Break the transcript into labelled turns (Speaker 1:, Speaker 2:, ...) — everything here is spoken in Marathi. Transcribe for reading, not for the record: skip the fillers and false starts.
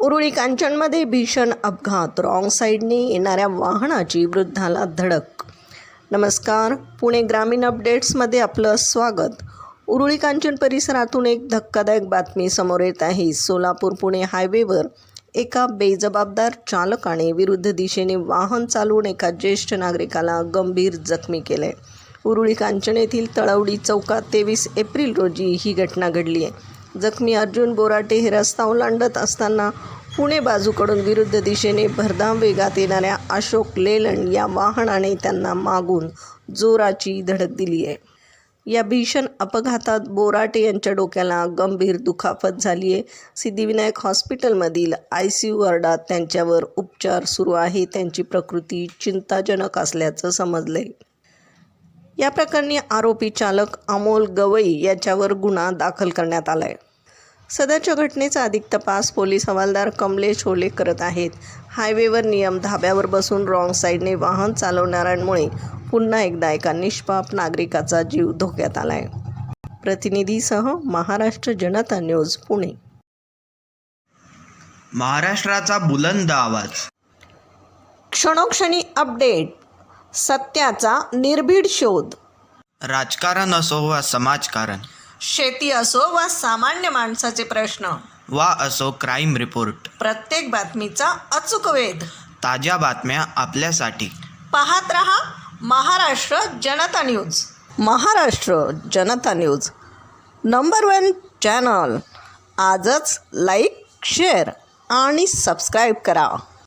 Speaker 1: उरुळी कांचनमध्ये भीषण अपघात, रॉंग साईडने येणाऱ्या वाहनाची वृद्धाला धडक. नमस्कार, पुणे ग्रामीण अपडेट्समध्ये आपलं स्वागत. उरुळी कांचन परिसरातून एक धक्कादायक बातमी समोर येत आहे. सोलापूर पुणे हायवेवर एका बेजबाबदार चालकाने विरुद्ध दिशेने वाहन चालवून एका ज्येष्ठ नागरिकाला गंभीर जखमी केले. उरुळी कांचन येथील तळवडी चौकात 23 एप्रिल रोजी ही घटना घडली आहे. जखमी अर्जुन बोराटे हे रस्ता ओलांडत असताना पुणे बाजूकडून विरुद्ध दिशेने भरधाव वेगात येणाऱ्या अशोक लेलंड या वाहनाने त्यांना मागून जोराची धडक दिली आहे. या भीषण अपघातात बोराटे यांच्या डोक्याला गंभीर दुखापत झाली आहे. सिद्धिविनायक हॉस्पिटलमधील ICU वॉर्डात त्यांच्यावर उपचार सुरू आहे. त्यांची प्रकृती चिंताजनक असल्याचं समजलंय. या प्रकरणी आरोपी चालक अमोल गवई याच्यावर गुन्हा दाखल करण्यात आला आहे. सदरच्या घटनेचा अधिक तपास पोलीस हवालदार कमलेश होले करत आहेत. हायवेवर नियम धाब्यावर बसून रॉंग साईडने वाहन चालवणाऱ्यांमुळे पुन्हा एकदा एका निष्पाप नागरिकाचा जीव धोक्यात आला आहे. प्रतिनिधीसह महाराष्ट्र जनता न्यूज, पुणे.
Speaker 2: महाराष्ट्राचा बुलंद आवाज.
Speaker 1: क्षणोक्षणी अपडेट, सत्याचा निर्भीड शोध.
Speaker 2: राजकारण असो वा समाजकारण,
Speaker 1: शेती असो वा सामान्य माणसाचे प्रश्न,
Speaker 2: वा असो क्राईम रिपोर्ट,
Speaker 1: प्रत्येक बातमीचा अचूक वेध.
Speaker 2: ताज्या बातम्या आपल्यासाठी.
Speaker 1: पाहत रहा महाराष्ट्र जनता न्यूज. महाराष्ट्र जनता न्यूज नंबर 1 चॅनल. आजच लाईक, शेअर आणि सबस्क्राईब करा.